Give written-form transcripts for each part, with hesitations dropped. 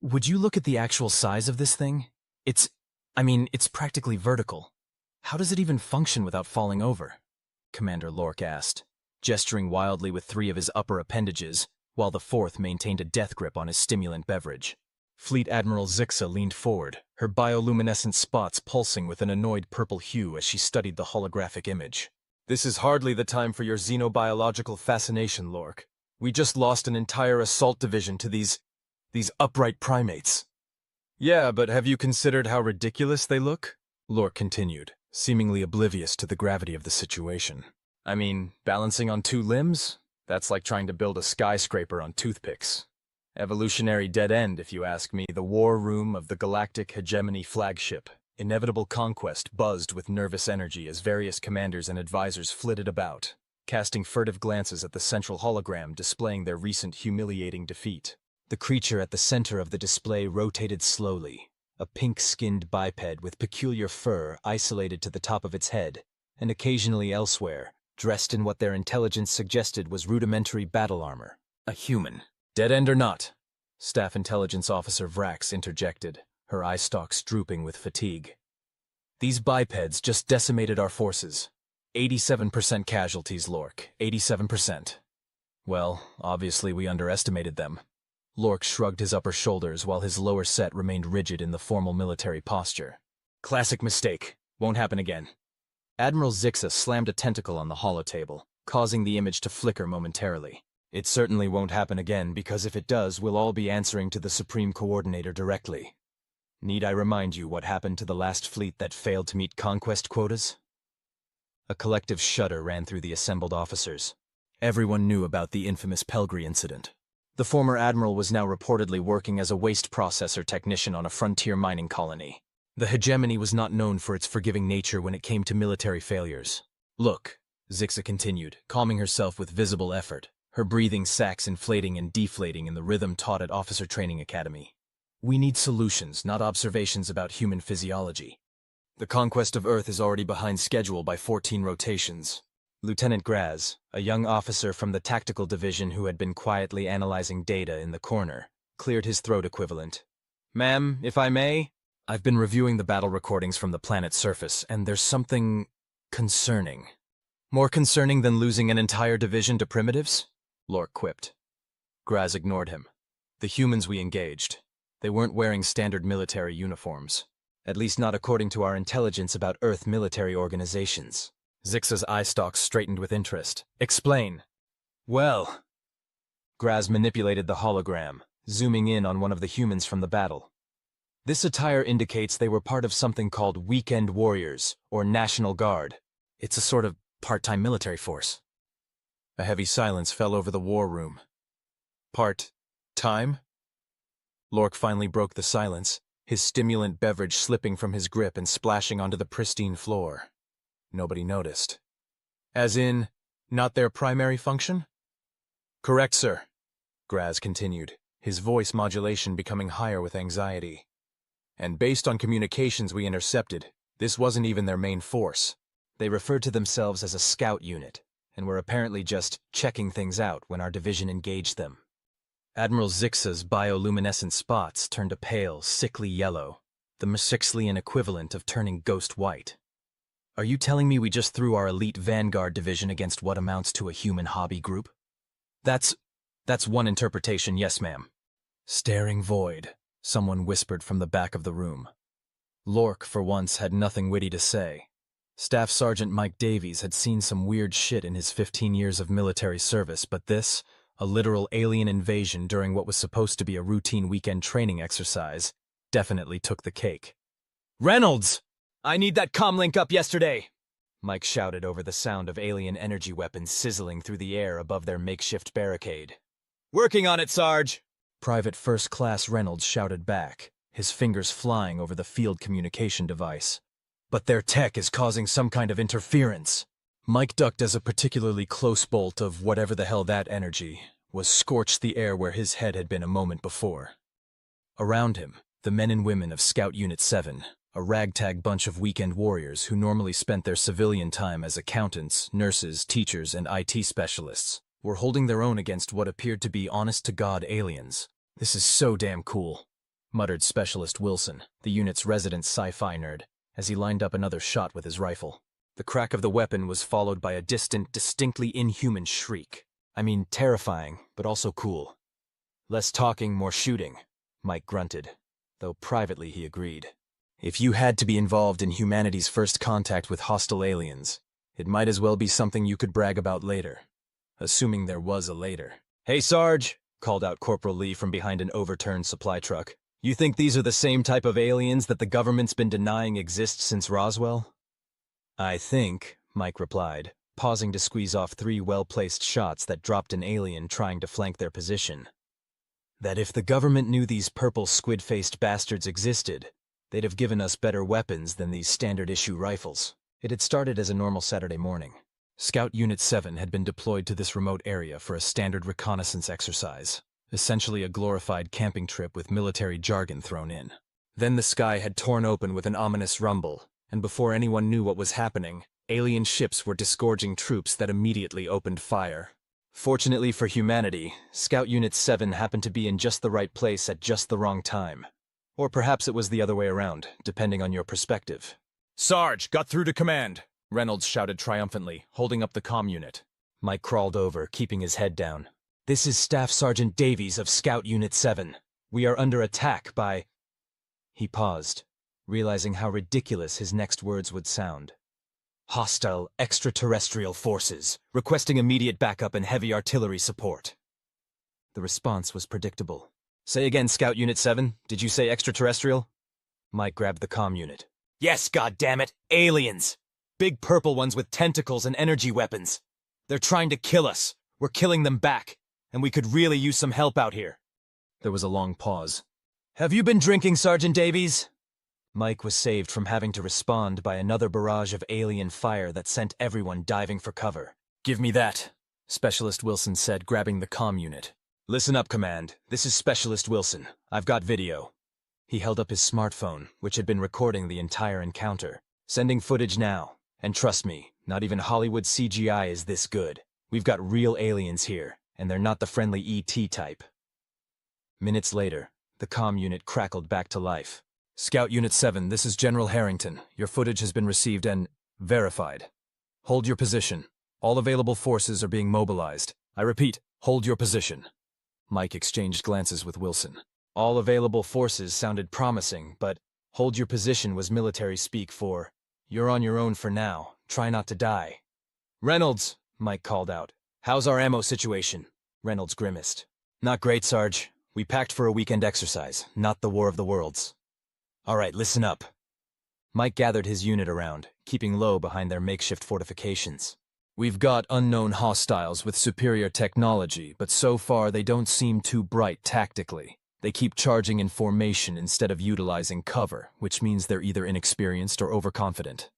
Would you look at the actual size of this thing? It's practically vertical. How does it even function without falling over? Commander Lork asked, gesturing wildly with three of his upper appendages, while the fourth maintained a death grip on his stimulant beverage. Fleet Admiral Zixa leaned forward, her bioluminescent spots pulsing with an annoyed purple hue as she studied the holographic image. "This is hardly the time for your xenobiological fascination, Lork. We just lost an entire assault division to these upright primates." "Yeah, but have you considered how ridiculous they look?" Lork continued, seemingly oblivious to the gravity of the situation. Balancing on two limbs? That's like trying to build a skyscraper on toothpicks. Evolutionary dead end, if you ask me. The war room of the Galactic Hegemony flagship. Inevitable conquest buzzed with nervous energy as various commanders and advisors flitted about, casting furtive glances at the central hologram displaying their recent humiliating defeat. The creature at the center of the display rotated slowly, a pink-skinned biped with peculiar fur isolated to the top of its head, and occasionally elsewhere, dressed in what their intelligence suggested was rudimentary battle armor. A human. "Dead end or not?" Staff Intelligence Officer Vrax interjected, her eye stalks drooping with fatigue. "These bipeds just decimated our forces. 87% casualties, Lork. 87%. Well, obviously we underestimated them." Lork shrugged his upper shoulders while his lower set remained rigid in the formal military posture. "Classic mistake. Won't happen again." Admiral Zixa slammed a tentacle on the holotable, causing the image to flicker momentarily. "It certainly won't happen again, because if it does, we'll all be answering to the Supreme Coordinator directly. Need I remind you what happened to the last fleet that failed to meet conquest quotas?" A collective shudder ran through the assembled officers. Everyone knew about the infamous Pelgry incident. The former admiral was now reportedly working as a waste processor technician on a frontier mining colony. The hegemony was not known for its forgiving nature when it came to military failures. "Look," Zixa continued, calming herself with visible effort, her breathing sacs inflating and deflating in the rhythm taught at Officer Training Academy. "We need solutions, not observations about human physiology. The conquest of Earth is already behind schedule by 14 rotations." Lieutenant Graz, a young officer from the tactical division who had been quietly analyzing data in the corner, cleared his throat equivalent. "Ma'am, if I may? I've been reviewing the battle recordings from the planet's surface, and there's something concerning. More concerning than losing an entire division to primitives?" Lork quipped. Graz ignored him. "The humans we engaged. They weren't wearing standard military uniforms. At least not according to our intelligence about Earth military organizations." Zixa's eye stalks straightened with interest. "Explain." "Well..." Graz manipulated the hologram, zooming in on one of the humans from the battle. "This attire indicates they were part of something called Weekend Warriors, or National Guard. It's a sort of part-time military force." A heavy silence fell over the war room. "Part-time?" Lork finally broke the silence, his stimulant beverage slipping from his grip and splashing onto the pristine floor. Nobody noticed. "As in, not their primary function?" "Correct, sir," Graz continued, his voice modulation becoming higher with anxiety. "And based on communications we intercepted, this wasn't even their main force. They referred to themselves as a scout unit, and were apparently just checking things out when our division engaged them." Admiral Zixa's bioluminescent spots turned a pale, sickly yellow, the Messixian equivalent of turning ghost white. "Are you telling me we just threw our elite Vanguard division against what amounts to a human hobby group?" That's one interpretation, yes, ma'am." "Staring void," someone whispered from the back of the room. Lork, for once, had nothing witty to say. Staff Sergeant Mike Davies had seen some weird shit in his 15 years of military service, but this, a literal alien invasion during what was supposed to be a routine weekend training exercise, definitely took the cake. "Reynolds! I need that comlink up yesterday!" Mike shouted over the sound of alien energy weapons sizzling through the air above their makeshift barricade. "Working on it, Sarge!" Private First Class Reynolds shouted back, his fingers flying over the field communication device. "But their tech is causing some kind of interference." Mike ducked as a particularly close bolt of whatever the hell that energy was scorched the air where his head had been a moment before. Around him, the men and women of Scout Unit 7, a ragtag bunch of weekend warriors who normally spent their civilian time as accountants, nurses, teachers, and IT specialists, were holding their own against what appeared to be honest-to-God aliens. "This is so damn cool." muttered Specialist Wilson, the unit's resident sci-fi nerd, as he lined up another shot with his rifle. The crack of the weapon was followed by a distant, distinctly inhuman shriek. I mean, terrifying, but also cool. Less talking, more shooting, Mike grunted, though privately he agreed. If you had to be involved in humanity's first contact with hostile aliens, it might as well be something you could brag about later. Assuming there was a later. "Hey, Sarge," called out Corporal Lee from behind an overturned supply truck. "You think these are the same type of aliens that the government's been denying exist since Roswell?" "I think," Mike replied, pausing to squeeze off 3 well-placed shots that dropped an alien trying to flank their position, "that if the government knew these purple squid-faced bastards existed, they'd have given us better weapons than these standard-issue rifles." It had started as a normal Saturday morning. Scout Unit 7 had been deployed to this remote area for a standard reconnaissance exercise, essentially a glorified camping trip with military jargon thrown in. Then the sky had torn open with an ominous rumble, and before anyone knew what was happening, alien ships were disgorging troops that immediately opened fire. Fortunately for humanity, Scout Unit 7 happened to be in just the right place at just the wrong time. Or perhaps it was the other way around, depending on your perspective. "Sarge, got through to command!" Reynolds shouted triumphantly, holding up the comm unit. Mike crawled over, keeping his head down. "This is Staff Sergeant Davies of Scout Unit 7. We are under attack by—" He paused, realizing how ridiculous his next words would sound. "Hostile extraterrestrial forces, requesting immediate backup and heavy artillery support." The response was predictable. "Say again, Scout Unit 7. Did you say extraterrestrial?" Mike grabbed the comm unit. "Yes, goddammit! Aliens! Big purple ones with tentacles and energy weapons. They're trying to kill us. We're killing them back. And we could really use some help out here." There was a long pause. "Have you been drinking, Sergeant Davies?" Mike was saved from having to respond by another barrage of alien fire that sent everyone diving for cover. "Give me that," Specialist Wilson said, grabbing the comm unit. "Listen up, Command. This is Specialist Wilson. I've got video." He held up his smartphone, which had been recording the entire encounter. "Sending footage now. And trust me, not even Hollywood CGI is this good. We've got real aliens here, and they're not the friendly ET type." Minutes later, the comm unit crackled back to life. "Scout Unit 7, this is General Harrington. Your footage has been received and verified. Hold your position. All available forces are being mobilized. I repeat, hold your position." Mike exchanged glances with Wilson. All available forces sounded promising, but hold your position was military speak for, "You're on your own for now. Try not to die." "Reynolds," Mike called out. "How's our ammo situation?" Reynolds grimaced. "Not great, Sarge. We packed for a weekend exercise, not the War of the Worlds." "All right, listen up." Mike gathered his unit around, keeping low behind their makeshift fortifications. "We've got unknown hostiles with superior technology, but so far they don't seem too bright tactically. They keep charging in formation instead of utilizing cover, which means they're either inexperienced or overconfident."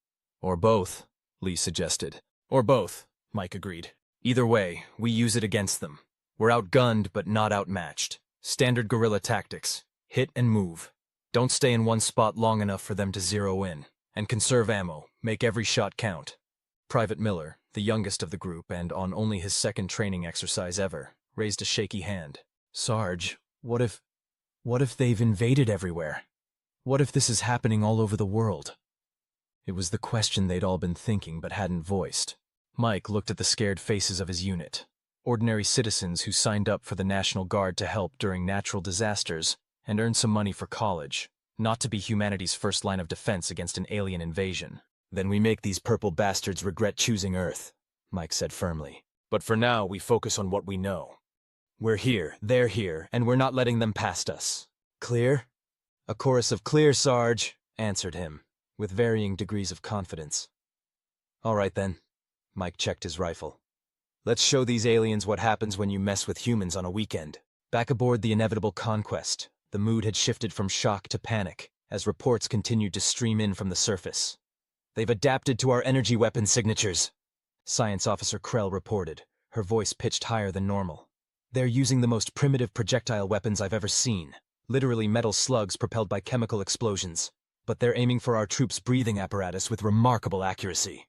"Or both," Lee suggested. "Or both," Mike agreed. "Either way, we use it against them. We're outgunned but not outmatched. Standard guerrilla tactics. Hit and move. Don't stay in one spot long enough for them to zero in. And conserve ammo. Make every shot count." Private Miller, the youngest of the group and on only his second training exercise ever, raised a shaky hand. "Sarge, what if they've invaded everywhere? What if this is happening all over the world?" It was the question they'd all been thinking but hadn't voiced. Mike looked at the scared faces of his unit. Ordinary citizens who signed up for the National Guard to help during natural disasters and earn some money for college, not to be humanity's first line of defense against an alien invasion. "Then we make these purple bastards regret choosing Earth," Mike said firmly. "But for now, we focus on what we know. We're here, they're here, and we're not letting them past us. Clear?" A chorus of "Clear, Sarge," answered him, with varying degrees of confidence. "All right then." Mike checked his rifle. "Let's show these aliens what happens when you mess with humans on a weekend." Back aboard the inevitable Conquest, the mood had shifted from shock to panic as reports continued to stream in from the surface. "They've adapted to our energy weapon signatures," Science Officer Krell reported, her voice pitched higher than normal. "They're using the most primitive projectile weapons I've ever seen, literally metal slugs propelled by chemical explosions. But they're aiming for our troops' breathing apparatus with remarkable accuracy."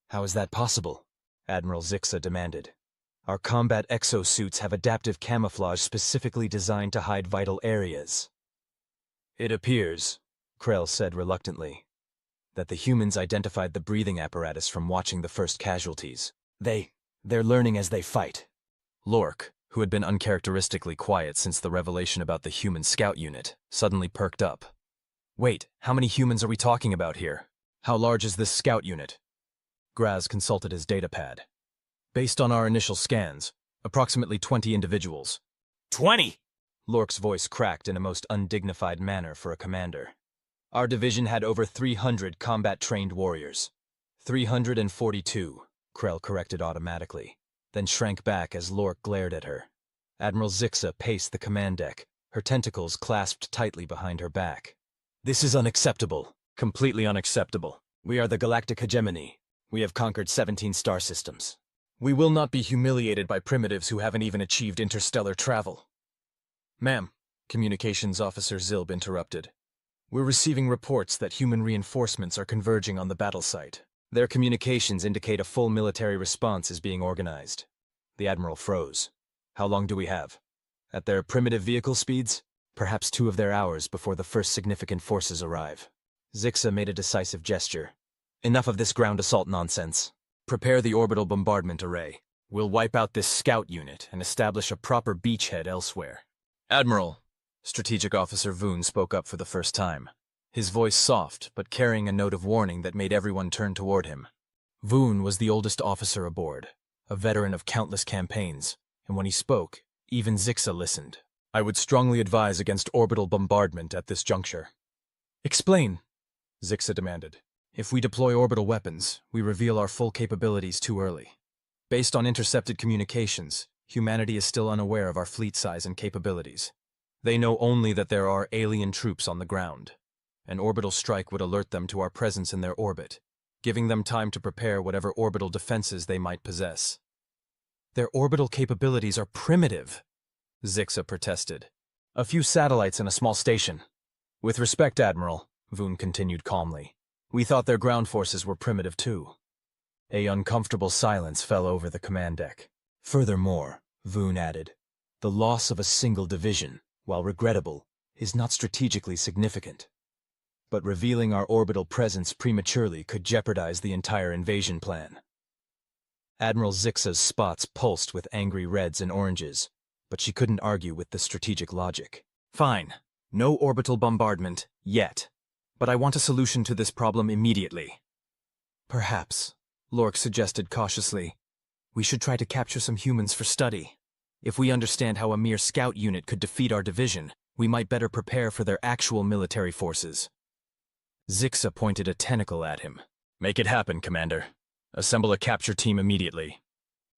"How is that possible?" Admiral Zixa demanded. "Our combat exosuits have adaptive camouflage specifically designed to hide vital areas." It appears, Krell said reluctantly, that the humans identified the breathing apparatus from watching the first casualties. They're learning as they fight. Lork, who had been uncharacteristically quiet since the revelation about the human scout unit, suddenly perked up. Wait, how many humans are we talking about here? How large is this scout unit? Graz consulted his datapad. Based on our initial scans, approximately 20 individuals. 20! Lork's voice cracked in a most undignified manner for a commander. Our division had over 300 combat-trained warriors. 342, Krell corrected automatically, then shrank back as Lork glared at her. Admiral Zixa paced the command deck, her tentacles clasped tightly behind her back. This is unacceptable. Completely unacceptable. We are the Galactic Hegemony. We have conquered 17 star systems. We will not be humiliated by primitives who haven't even achieved interstellar travel. Ma'am, Communications Officer Zilb interrupted. We're receiving reports that human reinforcements are converging on the battle site. Their communications indicate a full military response is being organized. The Admiral froze. How long do we have? At their primitive vehicle speeds? Perhaps 2 of their hours before the first significant forces arrive. Zixa made a decisive gesture. Enough of this ground assault nonsense. Prepare the orbital bombardment array. We'll wipe out this scout unit and establish a proper beachhead elsewhere. Admiral, Strategic Officer Voon spoke up for the first time. His voice soft, but carrying a note of warning that made everyone turn toward him. Voon was the oldest officer aboard, a veteran of countless campaigns, and when he spoke, even Zixa listened. I would strongly advise against orbital bombardment at this juncture. Explain, Zixa demanded. If we deploy orbital weapons, we reveal our full capabilities too early. Based on intercepted communications, humanity is still unaware of our fleet size and capabilities. They know only that there are alien troops on the ground. An orbital strike would alert them to our presence in their orbit, giving them time to prepare whatever orbital defenses they might possess. Their orbital capabilities are primitive, Zixa protested. A few satellites and a small station. With respect, Admiral, Voon continued calmly, we thought their ground forces were primitive too. A uncomfortable silence fell over the command deck. Furthermore, Voon added, the loss of a single division, while regrettable, is not strategically significant. But revealing our orbital presence prematurely could jeopardize the entire invasion plan. Admiral Zixa's spots pulsed with angry reds and oranges, but she couldn't argue with the strategic logic. Fine, no orbital bombardment, yet. But I want a solution to this problem immediately. Perhaps, Lork suggested cautiously, we should try to capture some humans for study. If we understand how a mere scout unit could defeat our division, we might better prepare for their actual military forces. Zixa pointed a tentacle at him. Make it happen, Commander. Assemble a capture team immediately.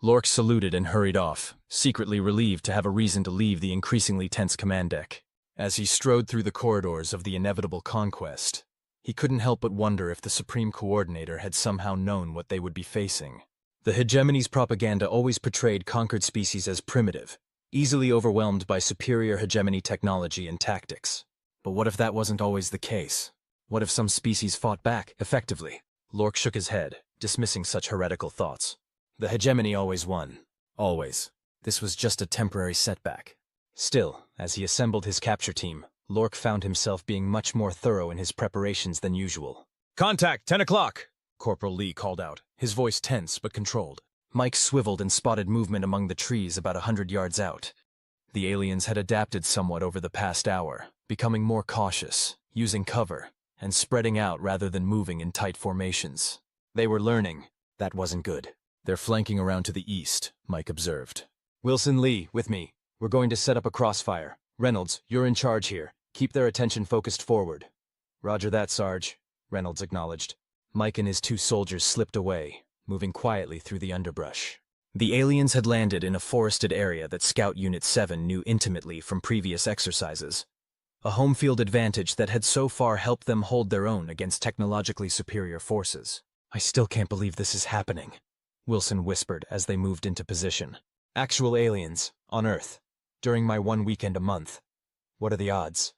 Lork saluted and hurried off, secretly relieved to have a reason to leave the increasingly tense command deck. As he strode through the corridors of the inevitable conquest, he couldn't help but wonder if the Supreme Coordinator had somehow known what they would be facing. The hegemony's propaganda always portrayed conquered species as primitive, easily overwhelmed by superior hegemony technology and tactics. But what if that wasn't always the case? What if some species fought back effectively? Lork shook his head, dismissing such heretical thoughts. The hegemony always won. Always. This was just a temporary setback. Still, as he assembled his capture team, Lork found himself being much more thorough in his preparations than usual. Contact, 10 o'clock! Corporal Lee called out, his voice tense but controlled. Mike swiveled and spotted movement among the trees about 100 yards out. The aliens had adapted somewhat over the past hour, becoming more cautious, using cover, and spreading out rather than moving in tight formations. They were learning. That wasn't good. They're flanking around to the east, Mike observed. Wilson Lee, with me. We're going to set up a crossfire. Reynolds, you're in charge here. Keep their attention focused forward. Roger that, Sarge, Reynolds acknowledged. Mike and his 2 soldiers slipped away, moving quietly through the underbrush. The aliens had landed in a forested area that Scout Unit 7 knew intimately from previous exercises. A home field advantage that had so far helped them hold their own against technologically superior forces. I still can't believe this is happening, Wilson whispered as they moved into position. Actual aliens, on Earth, during my 1 weekend a month. What are the odds?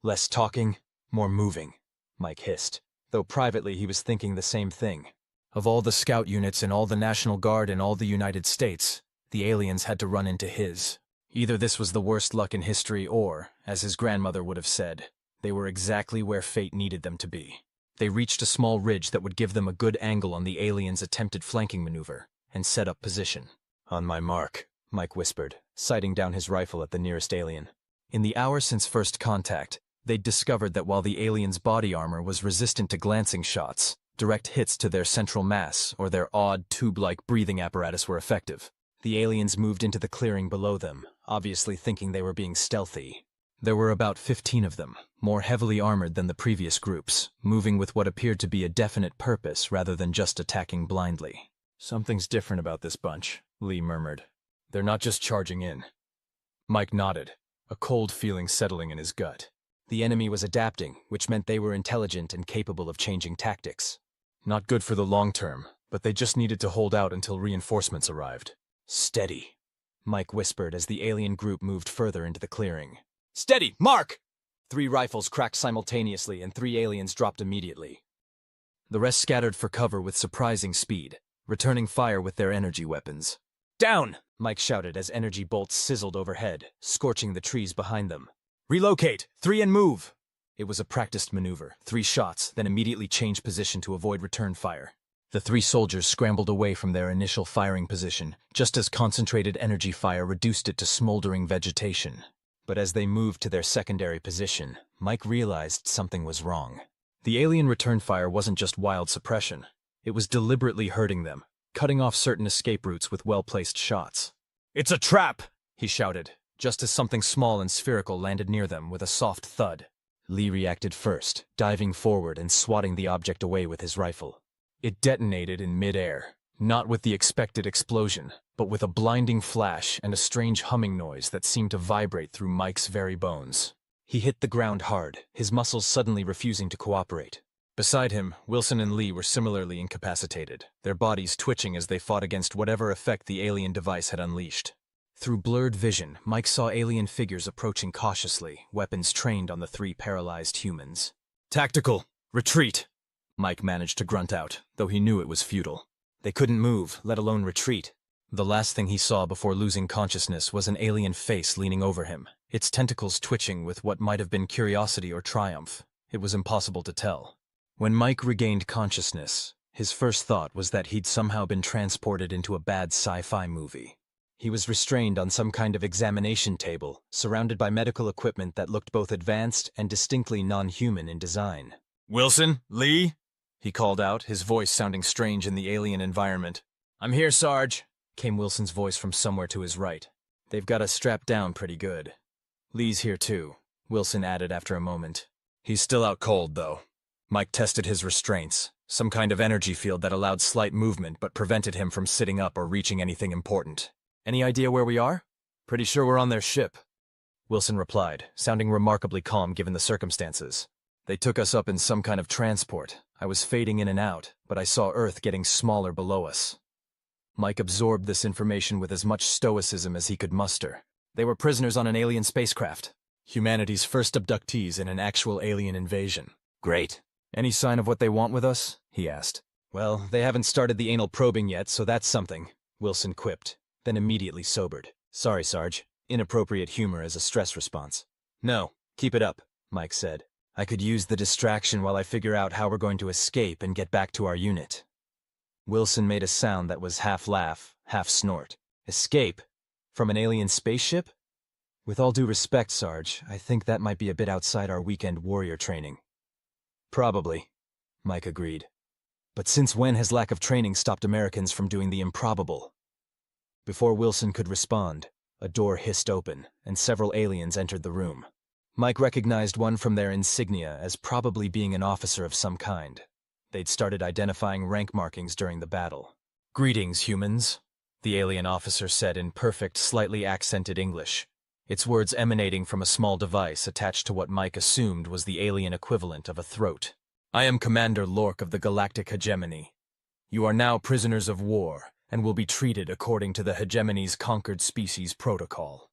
Less talking, more moving, Mike hissed, though privately he was thinking the same thing. Of all the scout units in all the National Guard in all the United States, the aliens had to run into his. Either this was the worst luck in history or, as his grandmother would have said, They were exactly where fate needed them to be. They reached a small ridge that would give them a good angle on the aliens' attempted flanking maneuver, and set up position. "On my mark," Mike whispered, sighting down his rifle at the nearest alien. In the hour since first contact, they'd discovered that while the aliens' body armor was resistant to glancing shots, direct hits to their central mass or their odd tube-like breathing apparatus were effective. The aliens moved into the clearing below them, obviously thinking they were being stealthy. There were about 15 of them, more heavily armored than the previous groups, moving with what appeared to be a definite purpose rather than just attacking blindly. "Something's different about this bunch," Lee murmured. "They're not just charging in." Mike nodded, a cold feeling settling in his gut. The enemy was adapting, which meant they were intelligent and capable of changing tactics. Not good for the long term, but they just needed to hold out until reinforcements arrived. "Steady," Mike whispered as the alien group moved further into the clearing. "Steady! Mark!" 3 rifles cracked simultaneously and 3 aliens dropped immediately. The rest scattered for cover with surprising speed, returning fire with their energy weapons. "Down!" Mike shouted as energy bolts sizzled overhead, scorching the trees behind them. "Relocate! 3 and move!" It was a practiced maneuver, 3 shots, then immediately change position to avoid return fire. The 3 soldiers scrambled away from their initial firing position, just as concentrated energy fire reduced it to smoldering vegetation. But as they moved to their secondary position, Mike realized something was wrong. The alien return fire wasn't just wild suppression. It was deliberately hurting them, cutting off certain escape routes with well-placed shots. "It's a trap!" he shouted, just as something small and spherical landed near them with a soft thud. Lee reacted first, diving forward and swatting the object away with his rifle. It detonated in mid-air, not with the expected explosion, but with a blinding flash and a strange humming noise that seemed to vibrate through Mike's very bones. He hit the ground hard, his muscles suddenly refusing to cooperate. Beside him, Wilson and Lee were similarly incapacitated, their bodies twitching as they fought against whatever effect the alien device had unleashed. Through blurred vision, Mike saw alien figures approaching cautiously, weapons trained on the 3 paralyzed humans. "Tactical! Retreat!" Mike managed to grunt out, though he knew it was futile. They couldn't move, let alone retreat. The last thing he saw before losing consciousness was an alien face leaning over him, its tentacles twitching with what might have been curiosity or triumph. It was impossible to tell. When Mike regained consciousness, his first thought was that he'd somehow been transported into a bad sci-fi movie. He was restrained on some kind of examination table, surrounded by medical equipment that looked both advanced and distinctly non-human in design. "Wilson? Lee?" he called out, his voice sounding strange in the alien environment. "I'm here, Sarge," came Wilson's voice from somewhere to his right. "They've got us strapped down pretty good." "Lee's here too," Wilson added after a moment. "He's still out cold, though." Mike tested his restraints, some kind of energy field that allowed slight movement but prevented him from sitting up or reaching anything important. "Any idea where we are?" "Pretty sure we're on their ship," Wilson replied, sounding remarkably calm given the circumstances. "They took us up in some kind of transport. I was fading in and out, but I saw Earth getting smaller below us." Mike absorbed this information with as much stoicism as he could muster. They were prisoners on an alien spacecraft. Humanity's first abductees in an actual alien invasion. "Great. Any sign of what they want with us?" he asked. "Well, they haven't started the anal probing yet, so that's something," Wilson quipped, then immediately sobered. "Sorry, Sarge. Inappropriate humor as a stress response." "No, keep it up," Mike said. "I could use the distraction while I figure out how we're going to escape and get back to our unit." Wilson made a sound that was half laugh, half snort. "Escape? From an alien spaceship?" "With all due respect, Sarge, I think that might be a bit outside our weekend warrior training." "Probably," Mike agreed. "But since when has lack of training stopped Americans from doing the improbable?" Before Wilson could respond, a door hissed open, and several aliens entered the room. Mike recognized one from their insignia as probably being an officer of some kind. They'd started identifying rank markings during the battle. "Greetings, humans," the alien officer said in perfect, slightly accented English, its words emanating from a small device attached to what Mike assumed was the alien equivalent of a throat. "I am Commander Lork of the Galactic Hegemony. You are now prisoners of war, and will be treated according to the Hegemony's conquered species protocol."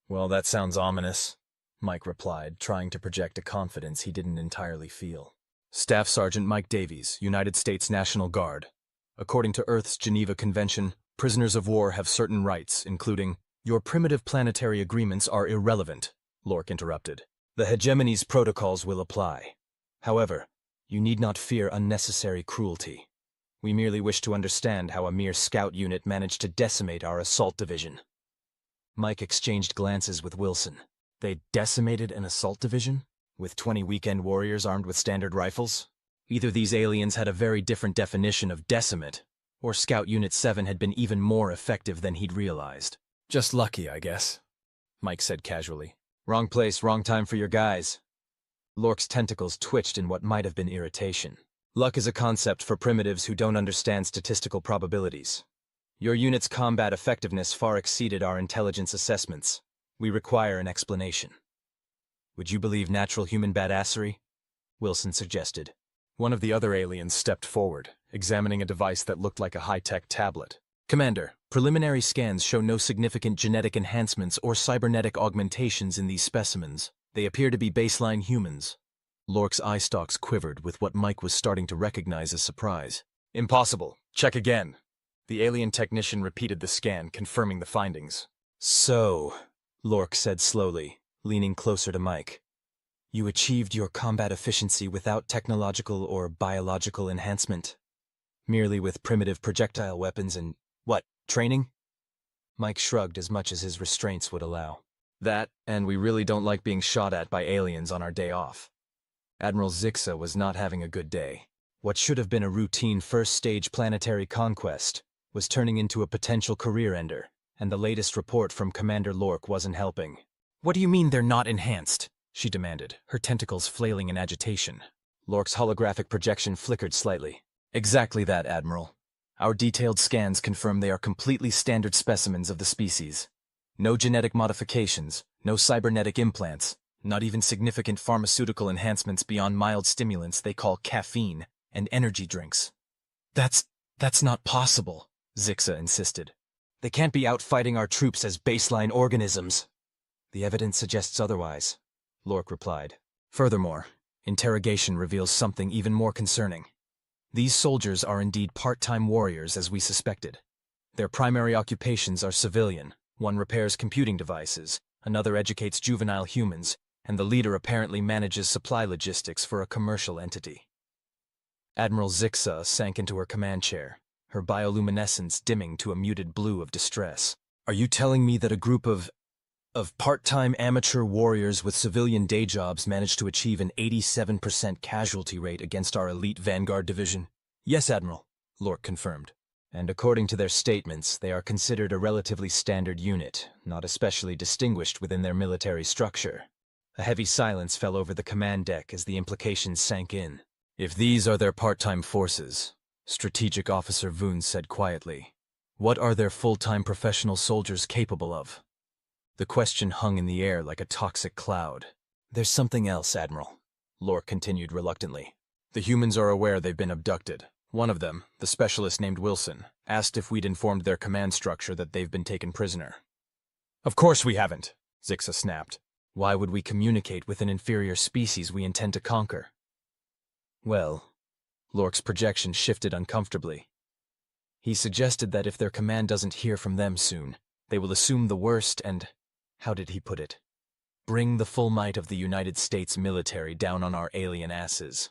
"Well, that sounds ominous," Mike replied, trying to project a confidence he didn't entirely feel. "Staff Sergeant Mike Davies, United States National Guard. According to Earth's Geneva Convention, prisoners of war have certain rights, including—" "Your primitive planetary agreements are irrelevant," Lork interrupted. The hegemony's protocols will apply. However, you need not fear unnecessary cruelty. We merely wish to understand how a mere scout unit managed to decimate our assault division. Mike exchanged glances with Wilson. They decimated an assault division? With 20 weekend warriors armed with standard rifles? Either these aliens had a very different definition of decimate, or Scout Unit 7 had been even more effective than he'd realized. Just lucky, I guess, Mike said casually. Wrong place, wrong time for your guys. Lork's tentacles twitched in what might have been irritation. Luck is a concept for primitives who don't understand statistical probabilities. Your unit's combat effectiveness far exceeded our intelligence assessments. We require an explanation. Would you believe natural human badassery? Wilson suggested. One of the other aliens stepped forward, examining a device that looked like a high-tech tablet. Commander, preliminary scans show no significant genetic enhancements or cybernetic augmentations in these specimens. They appear to be baseline humans. Lork's eye stalks quivered with what Mike was starting to recognize as surprise. Impossible. Check again. The alien technician repeated the scan, confirming the findings. So, Lork said slowly, leaning closer to Mike. You achieved your combat efficiency without technological or biological enhancement. Merely with primitive projectile weapons and, training? Mike shrugged as much as his restraints would allow. That, and we really don't like being shot at by aliens on our day off. Admiral Zixa was not having a good day. What should have been a routine first-stage planetary conquest was turning into a potential career-ender, and the latest report from Commander Lork wasn't helping. What do you mean they're not enhanced? She demanded, her tentacles flailing in agitation. Lork's holographic projection flickered slightly. Exactly that, Admiral. Our detailed scans confirm they are completely standard specimens of the species. No genetic modifications, no cybernetic implants, not even significant pharmaceutical enhancements beyond mild stimulants they call caffeine and energy drinks. That's not possible, Zixa insisted. They can't be out fighting our troops as baseline organisms. The evidence suggests otherwise, Lork replied. Furthermore, interrogation reveals something even more concerning. These soldiers are indeed part-time warriors as we suspected. Their primary occupations are civilian. One repairs computing devices, another educates juvenile humans, and the leader apparently manages supply logistics for a commercial entity. Admiral Zixa sank into her command chair, her bioluminescence dimming to a muted blue of distress. Are you telling me that a group of part-time amateur warriors with civilian day jobs managed to achieve an 87% casualty rate against our elite Vanguard division? Yes, Admiral, Lork confirmed. And according to their statements, they are considered a relatively standard unit, not especially distinguished within their military structure. A heavy silence fell over the command deck as the implications sank in. If these are their part-time forces, Strategic Officer Voon said quietly, what are their full-time professional soldiers capable of? The question hung in the air like a toxic cloud. There's something else, Admiral, Lork continued reluctantly. The humans are aware they've been abducted. One of them, the specialist named Wilson, asked if we'd informed their command structure that they've been taken prisoner. Of course we haven't, Zixa snapped. Why would we communicate with an inferior species we intend to conquer? Well, Lork's projection shifted uncomfortably. He suggested that if their command doesn't hear from them soon, they will assume the worst and, how did he put it? Bring the full might of the United States military down on our alien asses.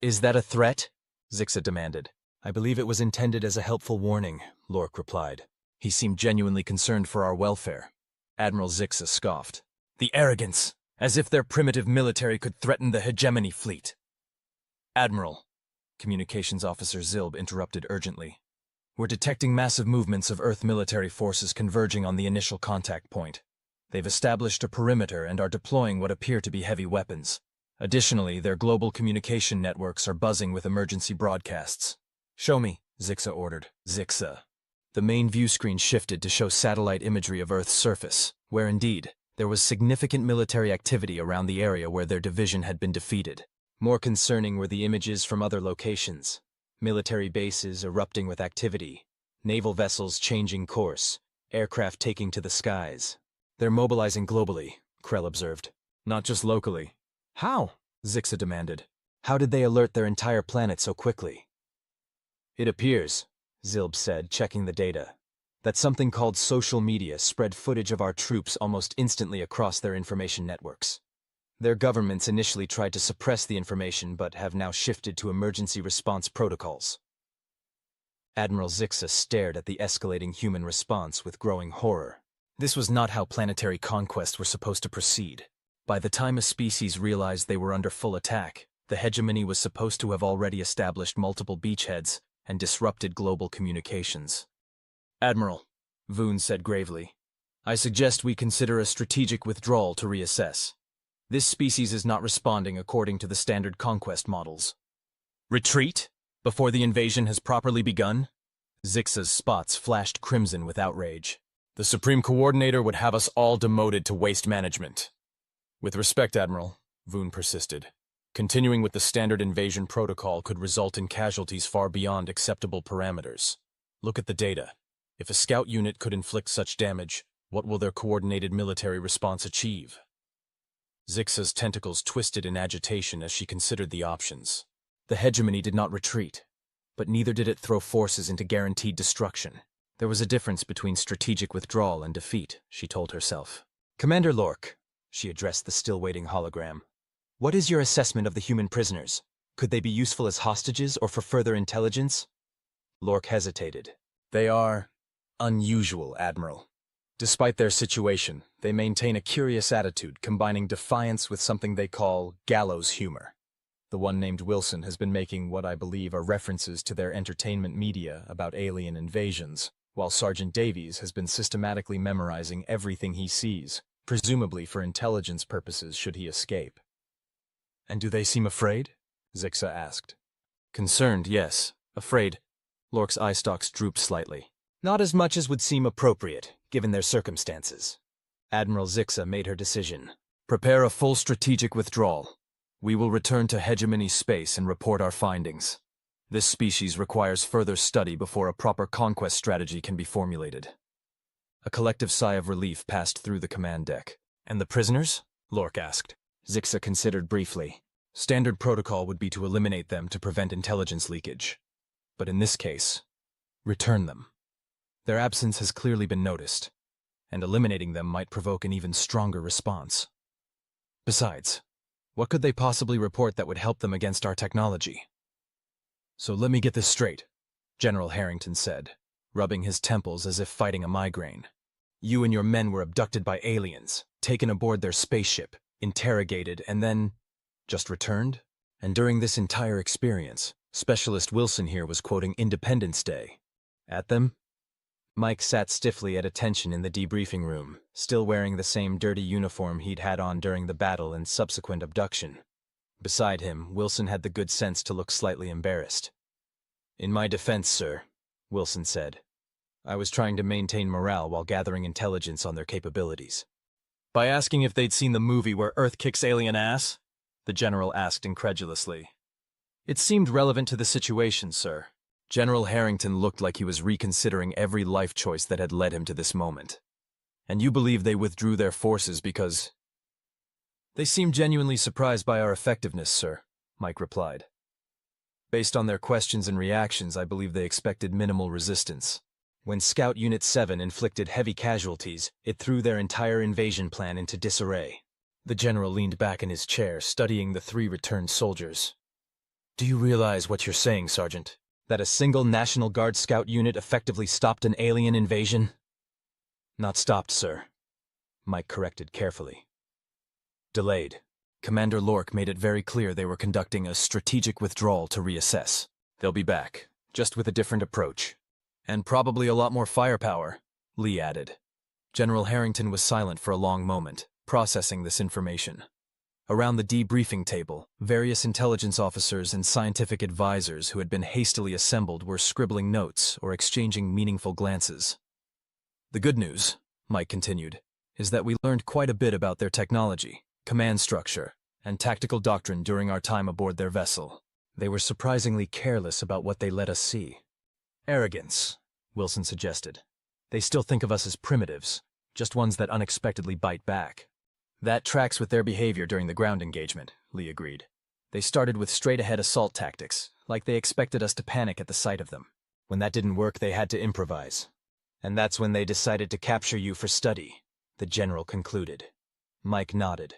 Is that a threat? Zixa demanded. I believe it was intended as a helpful warning, Lork replied. He seemed genuinely concerned for our welfare. Admiral Zixa scoffed. The arrogance, as if their primitive military could threaten the hegemony fleet. Admiral, Communications Officer Zilb interrupted urgently. We're detecting massive movements of Earth military forces converging on the initial contact point. They've established a perimeter and are deploying what appear to be heavy weapons. Additionally, their global communication networks are buzzing with emergency broadcasts. Show me, Zixa ordered. Zixa. The main view screen shifted to show satellite imagery of Earth's surface, where indeed, there was significant military activity around the area where their division had been defeated. More concerning were the images from other locations. Military bases erupting with activity, naval vessels changing course, aircraft taking to the skies. They're mobilizing globally, Krell observed. Not just locally. How? Zixa demanded. How did they alert their entire planet so quickly? It appears, Zilb said, checking the data, that something called social media spread footage of our troops almost instantly across their information networks. Their governments initially tried to suppress the information but have now shifted to emergency response protocols. Admiral Zixa stared at the escalating human response with growing horror. This was not how planetary conquests were supposed to proceed. By the time a species realized they were under full attack, the hegemony was supposed to have already established multiple beachheads and disrupted global communications. Admiral, Voon said gravely, I suggest we consider a strategic withdrawal to reassess. This species is not responding according to the standard conquest models. Retreat? Before the invasion has properly begun? Zixa's spots flashed crimson with outrage. The Supreme Coordinator would have us all demoted to waste management. With respect, Admiral, Voon persisted. Continuing with the standard invasion protocol could result in casualties far beyond acceptable parameters. Look at the data. If a scout unit could inflict such damage, what will their coordinated military response achieve? Zixa's tentacles twisted in agitation as she considered the options. The hegemony did not retreat, but neither did it throw forces into guaranteed destruction. There was a difference between strategic withdrawal and defeat, she told herself. Commander Lork, she addressed the still-waiting hologram. What is your assessment of the human prisoners? Could they be useful as hostages or for further intelligence? Lork hesitated. They are unusual, Admiral. Despite their situation, they maintain a curious attitude, combining defiance with something they call gallows humor. The one named Wilson has been making what I believe are references to their entertainment media about alien invasions, while Sergeant Davies has been systematically memorizing everything he sees, presumably for intelligence purposes should he escape. And do they seem afraid? Zixa asked. Concerned, yes. Afraid. Lork's eye stalks drooped slightly. Not as much as would seem appropriate, given their circumstances. Admiral Zixa made her decision. Prepare a full strategic withdrawal. We will return to hegemony space and report our findings. This species requires further study before a proper conquest strategy can be formulated. A collective sigh of relief passed through the command deck. And the prisoners? Lork asked. Zixa considered briefly. Standard protocol would be to eliminate them to prevent intelligence leakage. But in this case, return them. Their absence has clearly been noticed, and eliminating them might provoke an even stronger response. Besides, what could they possibly report that would help them against our technology? So let me get this straight, General Harrington said, rubbing his temples as if fighting a migraine. You and your men were abducted by aliens, taken aboard their spaceship, interrogated, and then just returned? And during this entire experience, Specialist Wilson here was quoting Independence Day. At them? Mike sat stiffly at attention in the debriefing room, still wearing the same dirty uniform he'd had on during the battle and subsequent abduction. Beside him, Wilson had the good sense to look slightly embarrassed. In my defense, sir, Wilson said, I was trying to maintain morale while gathering intelligence on their capabilities. By asking if they'd seen the movie where Earth kicks alien ass? The general asked incredulously. It seemed relevant to the situation, sir. General Harrington looked like he was reconsidering every life choice that had led him to this moment. And you believe they withdrew their forces because... They seemed genuinely surprised by our effectiveness, sir, Mike replied. Based on their questions and reactions, I believe they expected minimal resistance. When Scout Unit 7 inflicted heavy casualties, it threw their entire invasion plan into disarray. The general leaned back in his chair, studying the 3 returned soldiers. Do you realize what you're saying, Sergeant? That a single National Guard scout unit effectively stopped an alien invasion? Not stopped, sir, Mike corrected carefully. Delayed. Commander Lork made it very clear they were conducting a strategic withdrawal to reassess. They'll be back, just with a different approach. And probably a lot more firepower, Lee added. General Harrington was silent for a long moment, processing this information. Around the debriefing table, various intelligence officers and scientific advisors who had been hastily assembled were scribbling notes or exchanging meaningful glances. The good news, Mike continued, is that we learned quite a bit about their technology, command structure, and tactical doctrine during our time aboard their vessel. They were surprisingly careless about what they let us see. Arrogance, Wilson suggested. They still think of us as primitives, just ones that unexpectedly bite back. That tracks with their behavior during the ground engagement, Lee agreed. They started with straight-ahead assault tactics, like they expected us to panic at the sight of them. When that didn't work, they had to improvise. And that's when they decided to capture you for study, the general concluded. Mike nodded.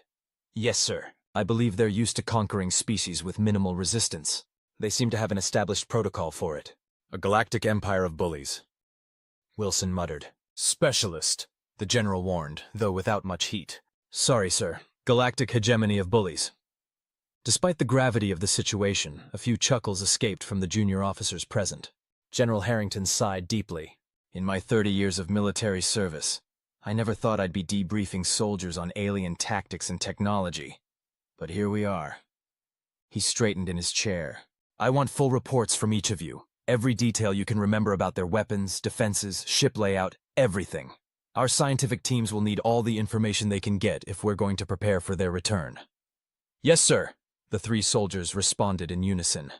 Yes, sir. I believe they're used to conquering species with minimal resistance. They seem to have an established protocol for it. A galactic empire of bullies. Wilson muttered. Specialist, the general warned, though without much heat. Sorry, sir. Galactic hegemony of bullies. Despite the gravity of the situation, a few chuckles escaped from the junior officers present. General Harrington sighed deeply. In my 30 years of military service, I never thought I'd be debriefing soldiers on alien tactics and technology. But here we are. He straightened in his chair. I want full reports from each of you. Every detail you can remember about their weapons, defenses, ship layout, everything. Our scientific teams will need all the information they can get if we're going to prepare for their return. Yes, sir, the 3 soldiers responded in unison.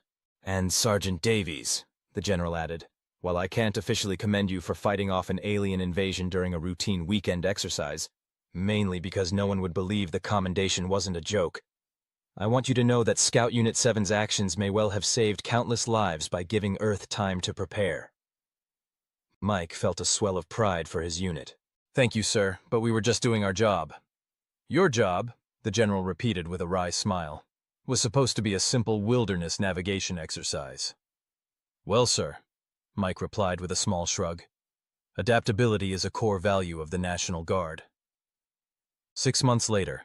And Sergeant Davies, the general added, while I can't officially commend you for fighting off an alien invasion during a routine weekend exercise, mainly because no one would believe the commendation wasn't a joke, I want you to know that Scout Unit 7's actions may well have saved countless lives by giving Earth time to prepare. Mike felt a swell of pride for his unit. Thank you, sir, but we were just doing our job. Your job, the general repeated with a wry smile, was supposed to be a simple wilderness navigation exercise. Well, sir, Mike replied with a small shrug. Adaptability is a core value of the National Guard. 6 months later,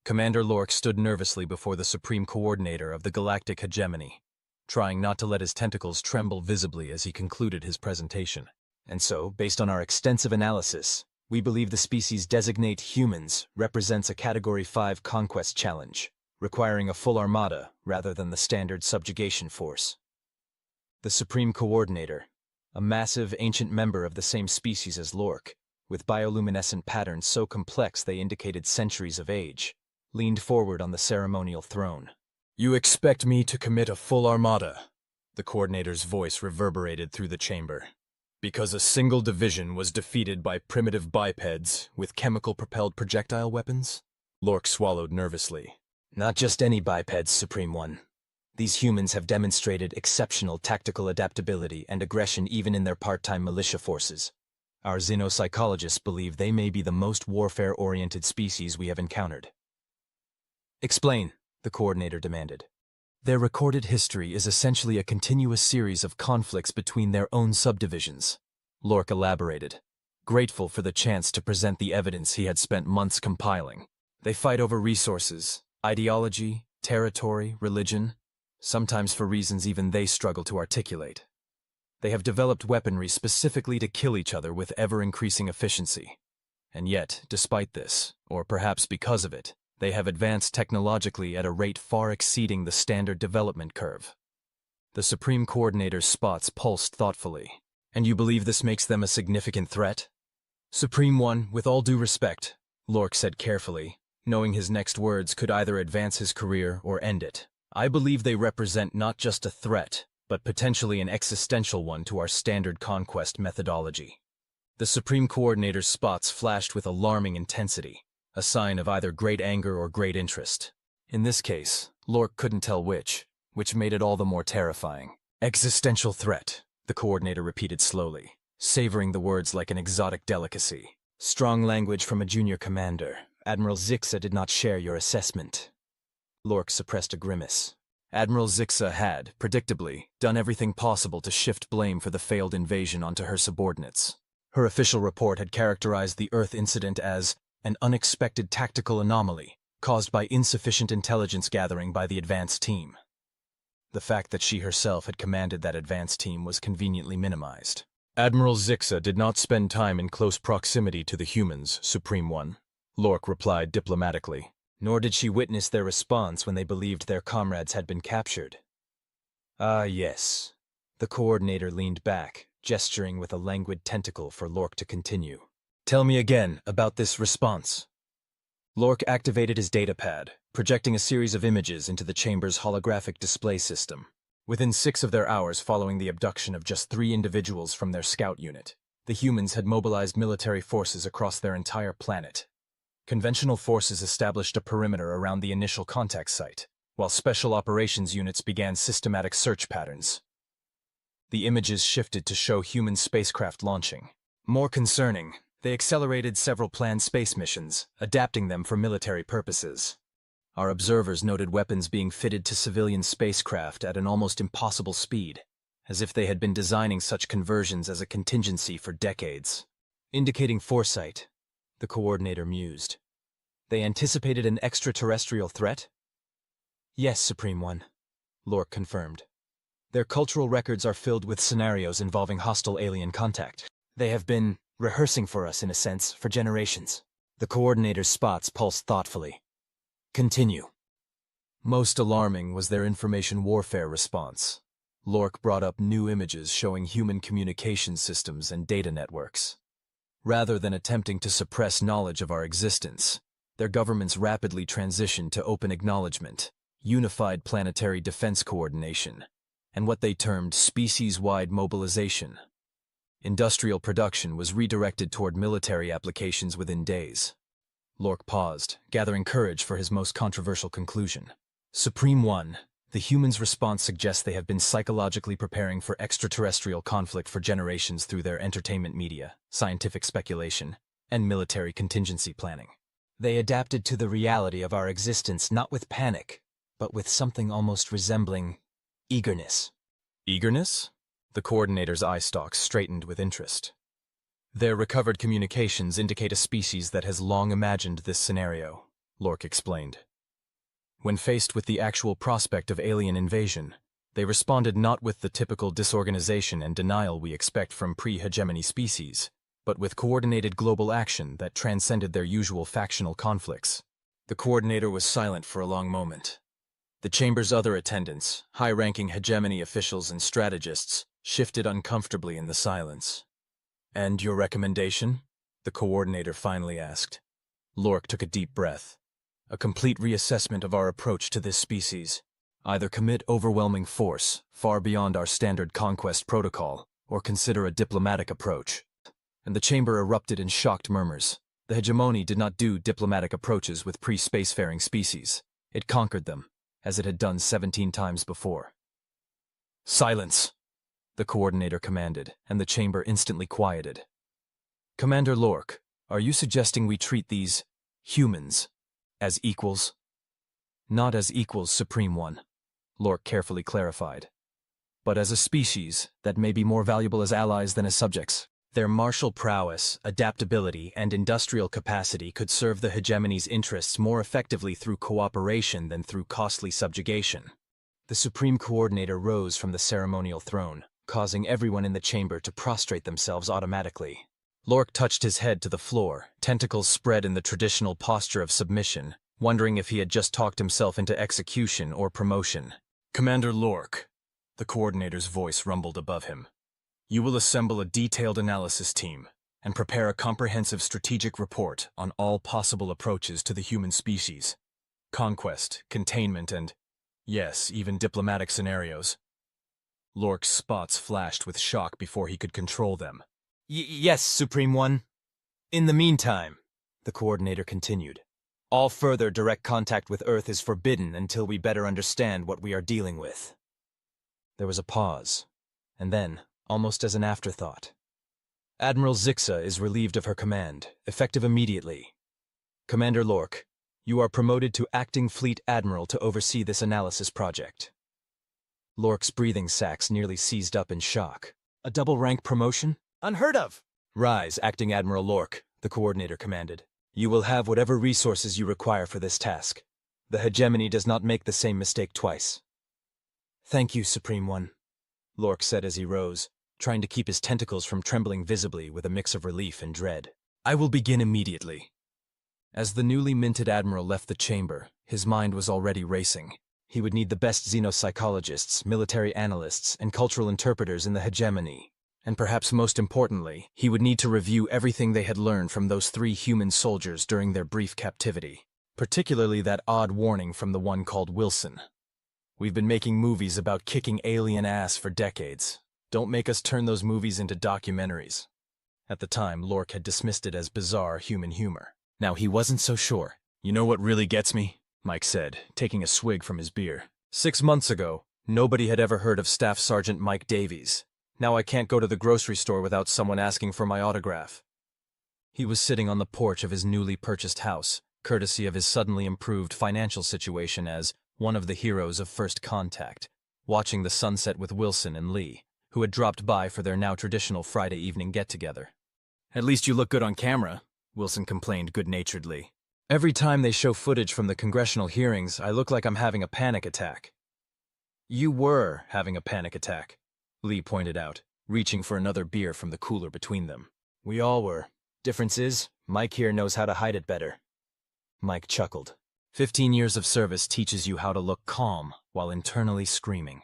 Commander Lork stood nervously before the Supreme Coordinator of the Galactic Hegemony, trying not to let his tentacles tremble visibly as he concluded his presentation. And so, based on our extensive analysis, we believe the species designate humans represents a Category 5 conquest challenge, requiring a full armada rather than the standard subjugation force. The Supreme Coordinator, a massive ancient member of the same species as Lork, with bioluminescent patterns so complex they indicated centuries of age, leaned forward on the ceremonial throne. You expect me to commit a full armada? The coordinator's voice reverberated through the chamber. Because a single division was defeated by primitive bipeds with chemical-propelled projectile weapons? Lork swallowed nervously. Not just any bipeds, Supreme One. These humans have demonstrated exceptional tactical adaptability and aggression even in their part-time militia forces. Our xenopsychologists believe they may be the most warfare-oriented species we have encountered. Explain, the coordinator demanded. Their recorded history is essentially a continuous series of conflicts between their own subdivisions, Lork elaborated, grateful for the chance to present the evidence he had spent months compiling. They fight over resources, ideology, territory, religion, sometimes for reasons even they struggle to articulate. They have developed weaponry specifically to kill each other with ever-increasing efficiency. And yet, despite this, or perhaps because of it, they have advanced technologically at a rate far exceeding the standard development curve. The Supreme Coordinator's spots pulsed thoughtfully. And you believe this makes them a significant threat? Supreme One, with all due respect, Lork said carefully, knowing his next words could either advance his career or end it. I believe they represent not just a threat, but potentially an existential one to our standard conquest methodology. The Supreme Coordinator's spots flashed with alarming intensity, a sign of either great anger or great interest. In this case, Lork couldn't tell which made it all the more terrifying. Existential threat, the coordinator repeated slowly, savoring the words like an exotic delicacy. Strong language from a junior commander. Admiral Zixa did not share your assessment. Lork suppressed a grimace. Admiral Zixa had, predictably, done everything possible to shift blame for the failed invasion onto her subordinates. Her official report had characterized the Earth incident as an unexpected tactical anomaly caused by insufficient intelligence gathering by the advance team. The fact that she herself had commanded that advance team was conveniently minimized. Admiral Zixa did not spend time in close proximity to the humans, Supreme One, Lork replied diplomatically, nor did she witness their response when they believed their comrades had been captured. Ah, yes. The coordinator leaned back, gesturing with a languid tentacle for Lork to continue. Tell me again about this response. Lork activated his datapad, projecting a series of images into the chamber's holographic display system. Within 6 of their hours following the abduction of just 3 individuals from their scout unit, the humans had mobilized military forces across their entire planet. Conventional forces established a perimeter around the initial contact site, while special operations units began systematic search patterns. The images shifted to show human spacecraft launching. More concerning, they accelerated several planned space missions, adapting them for military purposes. Our observers noted weapons being fitted to civilian spacecraft at an almost impossible speed, as if they had been designing such conversions as a contingency for decades. Indicating foresight, the coordinator mused. They anticipated an extraterrestrial threat? Yes, Supreme One, Lork confirmed. Their cultural records are filled with scenarios involving hostile alien contact. They have been rehearsing for us, in a sense, for generations. The coordinator's spots pulsed thoughtfully. Continue. Most alarming was their information warfare response. Lork brought up new images showing human communication systems and data networks. Rather than attempting to suppress knowledge of our existence, their governments rapidly transitioned to open acknowledgement, unified planetary defense coordination, and what they termed species-wide mobilization. Industrial production was redirected toward military applications within days. Lork paused, gathering courage for his most controversial conclusion. Supreme One, the humans' response suggests they have been psychologically preparing for extraterrestrial conflict for generations through their entertainment media, scientific speculation, and military contingency planning. They adapted to the reality of our existence not with panic, but with something almost resembling eagerness. Eagerness? The coordinator's eye stalks straightened with interest. Their recovered communications indicate a species that has long imagined this scenario, Lork explained. When faced with the actual prospect of alien invasion, they responded not with the typical disorganization and denial we expect from pre-hegemony species, but with coordinated global action that transcended their usual factional conflicts. The coordinator was silent for a long moment. The chamber's other attendants, high-ranking hegemony officials and strategists, shifted uncomfortably in the silence. "And your recommendation?" the coordinator finally asked. Lork took a deep breath. "A complete reassessment of our approach to this species. Either commit overwhelming force, far beyond our standard conquest protocol, or consider a diplomatic approach." And the chamber erupted in shocked murmurs. The hegemony did not do diplomatic approaches with pre-spacefaring species. It conquered them, as it had done 17 times before. "Silence!" the coordinator commanded, and the chamber instantly quieted. "Commander Lork, are you suggesting we treat these humans as equals?" "Not as equals, Supreme One," Lork carefully clarified, "but as a species that may be more valuable as allies than as subjects. Their martial prowess, adaptability, and industrial capacity could serve the hegemony's interests more effectively through cooperation than through costly subjugation." The Supreme Coordinator rose from the ceremonial throne, causing everyone in the chamber to prostrate themselves automatically. Lork touched his head to the floor, tentacles spread in the traditional posture of submission, wondering if he had just talked himself into execution or promotion. "Commander Lork," the coordinator's voice rumbled above him, "you will assemble a detailed analysis team and prepare a comprehensive strategic report on all possible approaches to the human species. Conquest, containment, and, yes, even diplomatic scenarios." Lork's spots flashed with shock before he could control them. Yes, Supreme One. In the meantime," the coordinator continued, "all further direct contact with Earth is forbidden until we better understand what we are dealing with." There was a pause, and then, almost as an afterthought, "Admiral Zixa is relieved of her command, effective immediately. Commander Lork, you are promoted to Acting Fleet Admiral to oversee this analysis project." Lork's breathing sacs nearly seized up in shock. "A double-rank promotion? Unheard of!" "Rise, Acting Admiral Lork," the coordinator commanded. "You will have whatever resources you require for this task. The hegemony does not make the same mistake twice." "Thank you, Supreme One," Lork said as he rose, trying to keep his tentacles from trembling visibly with a mix of relief and dread. "I will begin immediately." As the newly minted admiral left the chamber, his mind was already racing. He would need the best xenopsychologists, military analysts, and cultural interpreters in the hegemony. And perhaps most importantly, he would need to review everything they had learned from those 3 human soldiers during their brief captivity, particularly that odd warning from the one called Wilson. "We've been making movies about kicking alien ass for decades. Don't make us turn those movies into documentaries." At the time, Lork had dismissed it as bizarre human humor. Now he wasn't so sure. "You know what really gets me?" Mike said, taking a swig from his beer. 6 months ago, nobody had ever heard of Staff Sergeant Mike Davies. Now I can't go to the grocery store without someone asking for my autograph. He was sitting on the porch of his newly purchased house, courtesy of his suddenly improved financial situation as one of the heroes of First Contact, watching the sunset with Wilson and Lee, who had dropped by for their now traditional Friday evening get-together. "At least you look good on camera," Wilson complained good-naturedly. "Every time they show footage from the congressional hearings, I look like I'm having a panic attack." "You were having a panic attack," Lee pointed out, reaching for another beer from the cooler between them. "We all were. Difference is, Mike here knows how to hide it better." Mike chuckled. 15 years of service teaches you how to look calm while internally screaming.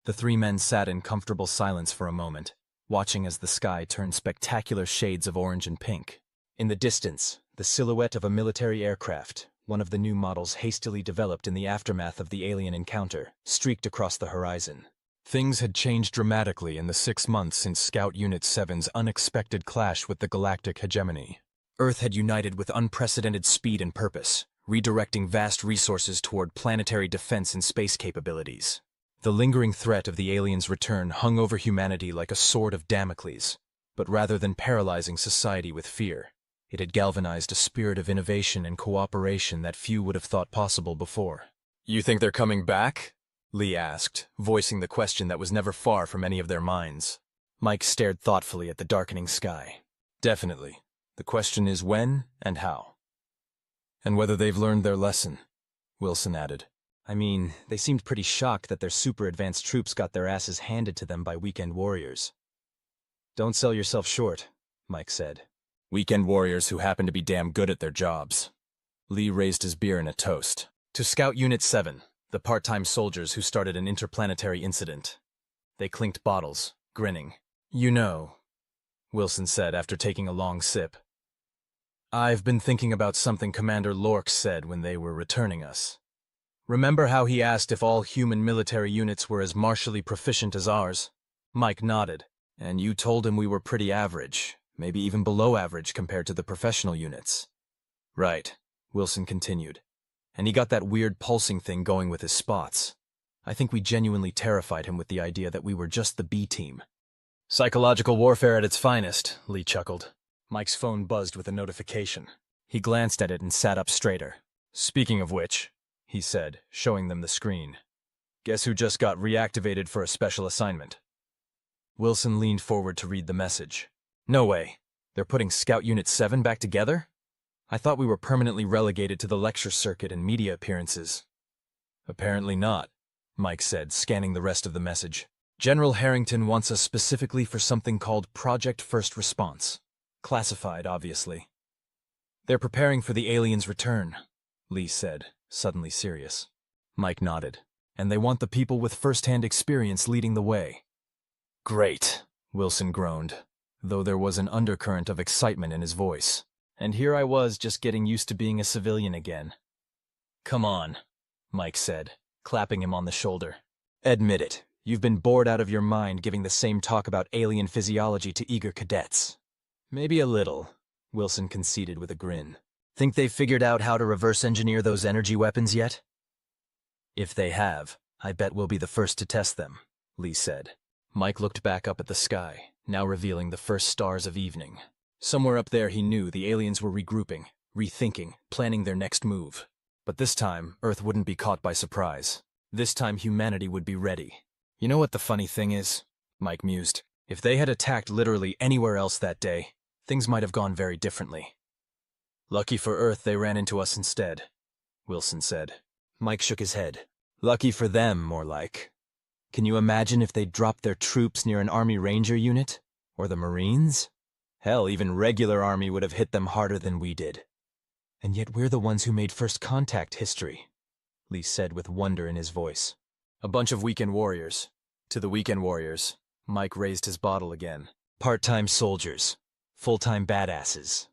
The three men sat in comfortable silence for a moment, watching as the sky turned spectacular shades of orange and pink. In the distance, the silhouette of a military aircraft, one of the new models hastily developed in the aftermath of the alien encounter, streaked across the horizon. Things had changed dramatically in the 6 months since Scout Unit 7's unexpected clash with the Galactic Hegemony. Earth had united with unprecedented speed and purpose, redirecting vast resources toward planetary defense and space capabilities. The lingering threat of the aliens' return hung over humanity like a sword of Damocles, but rather than paralyzing society with fear, it had galvanized a spirit of innovation and cooperation that few would have thought possible before. "You think they're coming back?" Lee asked, voicing the question that was never far from any of their minds. Mike stared thoughtfully at the darkening sky. "Definitely. The question is when and how. And whether they've learned their lesson," Wilson added. "I mean, they seemed pretty shocked that their super-advanced troops got their asses handed to them by weekend warriors." "Don't sell yourself short," Mike said. "Weekend warriors who happen to be damn good at their jobs." Lee raised his beer in a toast. "To Scout Unit 7, the part-time soldiers who started an interplanetary incident." They clinked bottles, grinning. "You know," Wilson said after taking a long sip, "I've been thinking about something Commander Lork said when they were returning us. Remember how he asked if all human military units were as martially proficient as ours?" Mike nodded. "And you told him we were pretty average, maybe even below average compared to the professional units." "Right," Wilson continued. "And he got that weird pulsing thing going with his spots. I think we genuinely terrified him with the idea that we were just the B team." "Psychological warfare at its finest," Lee chuckled. Mike's phone buzzed with a notification. He glanced at it and sat up straighter. "Speaking of which," he said, showing them the screen. "Guess who just got reactivated for a special assignment?" Wilson leaned forward to read the message. "No way. They're putting Scout Unit 7 back together? I thought we were permanently relegated to the lecture circuit and media appearances." "Apparently not," Mike said, scanning the rest of the message. "General Harrington wants us specifically for something called Project First Response. Classified, obviously." "They're preparing for the aliens' return," Lee said, suddenly serious. Mike nodded. "And they want the people with first-hand experience leading the way." "Great," Wilson groaned, though there was an undercurrent of excitement in his voice. And here I was just getting used to being a civilian again. "Come on," Mike said, clapping him on the shoulder. "Admit it, you've been bored out of your mind giving the same talk about alien physiology to eager cadets." "Maybe a little," Wilson conceded with a grin. "Think they've figured out how to reverse engineer those energy weapons yet?" "If they have, I bet we'll be the first to test them," Lee said. Mike looked back up at the sky, now revealing the first stars of evening. Somewhere up there he knew the aliens were regrouping, rethinking, planning their next move. But this time, Earth wouldn't be caught by surprise. This time humanity would be ready. "You know what the funny thing is?" Mike mused. "If they had attacked literally anywhere else that day, things might have gone very differently." "Lucky for Earth they ran into us instead," Wilson said. Mike shook his head. "Lucky for them, more like. Can you imagine if they'd dropped their troops near an Army Ranger unit? Or the Marines? Hell, even regular Army would have hit them harder than we did." "And yet we're the ones who made first contact history," Lee said with wonder in his voice. "A bunch of weekend warriors. To the weekend warriors." Mike raised his bottle again. "Part-time soldiers. Full-time badasses."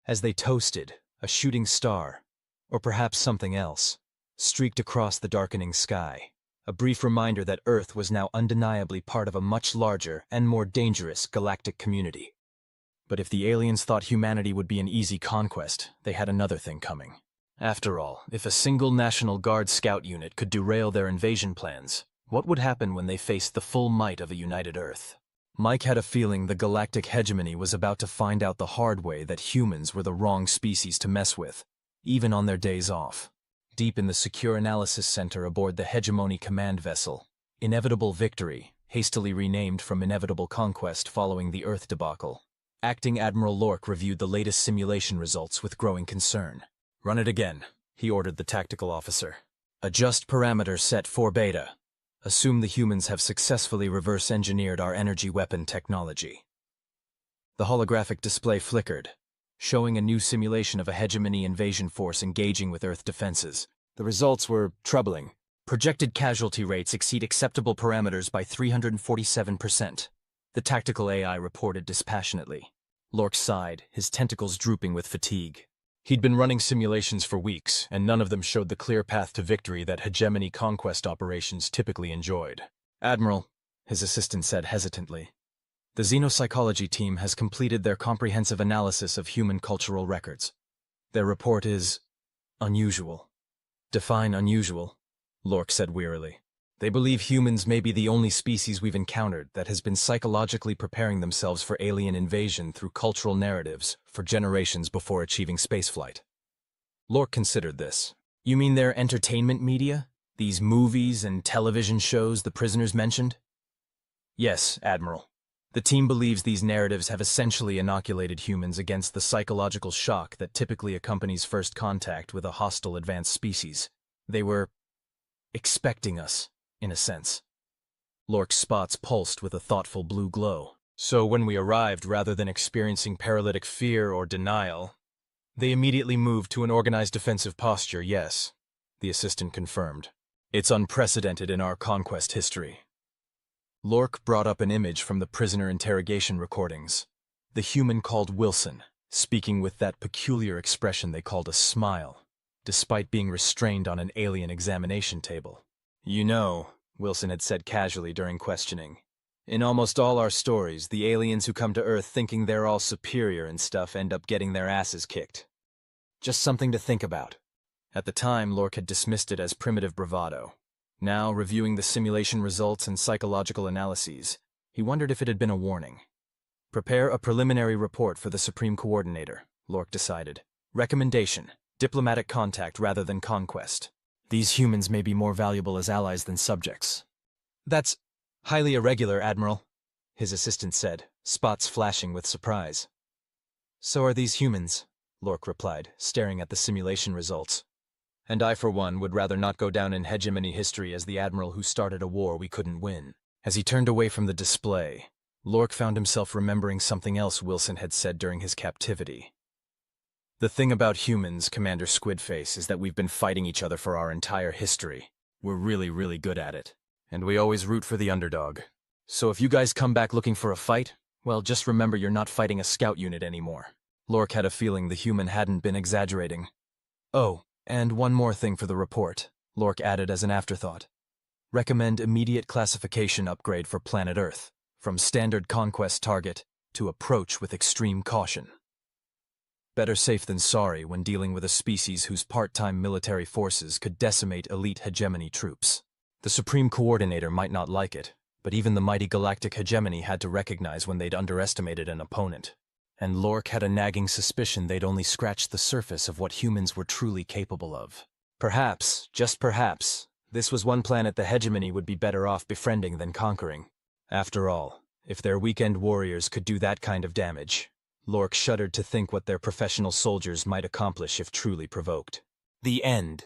As they toasted, a shooting star, or perhaps something else, streaked across the darkening sky, a brief reminder that Earth was now undeniably part of a much larger and more dangerous galactic community. But if the aliens thought humanity would be an easy conquest, they had another thing coming. After all, if a single National Guard scout unit could derail their invasion plans, what would happen when they faced the full might of a united Earth? Mike had a feeling the Galactic Hegemony was about to find out the hard way that humans were the wrong species to mess with, even on their days off. Deep in the secure analysis center aboard the Hegemony command vessel, Inevitable Victory, hastily renamed from Inevitable Conquest following the Earth debacle, Acting Admiral Lork reviewed the latest simulation results with growing concern. "Run it again," he ordered the tactical officer. "Adjust parameters set for beta. Assume the humans have successfully reverse-engineered our energy weapon technology." The holographic display flickered, showing a new simulation of a hegemony invasion force engaging with Earth defenses. The results were troubling. Projected casualty rates exceed acceptable parameters by 347%. The tactical AI reported dispassionately. Lork sighed, his tentacles drooping with fatigue. He'd been running simulations for weeks, and none of them showed the clear path to victory that hegemony conquest operations typically enjoyed. "Admiral," his assistant said hesitantly, "the xenopsychology team has completed their comprehensive analysis of human cultural records. Their report is unusual." "Define unusual," Lork said wearily. "They believe humans may be the only species we've encountered that has been psychologically preparing themselves for alien invasion through cultural narratives for generations before achieving spaceflight." Lork considered this. "You mean their entertainment media? These movies and television shows the prisoners mentioned?" "Yes, Admiral. The team believes these narratives have essentially inoculated humans against the psychological shock that typically accompanies first contact with a hostile advanced species. They were expecting us, in a sense." Lork's spots pulsed with a thoughtful blue glow. "So when we arrived, rather than experiencing paralytic fear or denial, they immediately moved to an organized defensive posture, yes," the assistant confirmed. "It's unprecedented in our conquest history." Lork brought up an image from the prisoner interrogation recordings. The human called Wilson, speaking with that peculiar expression they called a smile, despite being restrained on an alien examination table. "You know," Wilson had said casually during questioning, "in almost all our stories, the aliens who come to Earth thinking they're all superior and stuff end up getting their asses kicked. Just something to think about." At the time, Lork had dismissed it as primitive bravado. Now, reviewing the simulation results and psychological analyses, he wondered if it had been a warning. "Prepare a preliminary report for the Supreme Coordinator," Lork decided. "Recommendation: diplomatic contact rather than conquest. These humans may be more valuable as allies than subjects." "That's highly irregular, Admiral," his assistant said, spots flashing with surprise. "So are these humans," Lork replied, staring at the simulation results. "And I, for one, would rather not go down in hegemony history as the admiral who started a war we couldn't win." As he turned away from the display, Lork found himself remembering something else Wilson had said during his captivity. "The thing about humans, Commander Squidface, is that we've been fighting each other for our entire history. We're really, really good at it. And we always root for the underdog. So if you guys come back looking for a fight, well, just remember you're not fighting a scout unit anymore." Lork had a feeling the human hadn't been exaggerating. "Oh, and one more thing for the report," Lork added as an afterthought. "Recommend immediate classification upgrade for planet Earth, from standard conquest target to approach with extreme caution. Better safe than sorry when dealing with a species whose part-time military forces could decimate elite hegemony troops." The Supreme Coordinator might not like it, but even the mighty Galactic Hegemony had to recognize when they'd underestimated an opponent. And Lork had a nagging suspicion they'd only scratched the surface of what humans were truly capable of. Perhaps, just perhaps, this was one planet the hegemony would be better off befriending than conquering. After all, if their weekend warriors could do that kind of damage, Lork shuddered to think what their professional soldiers might accomplish if truly provoked. The end.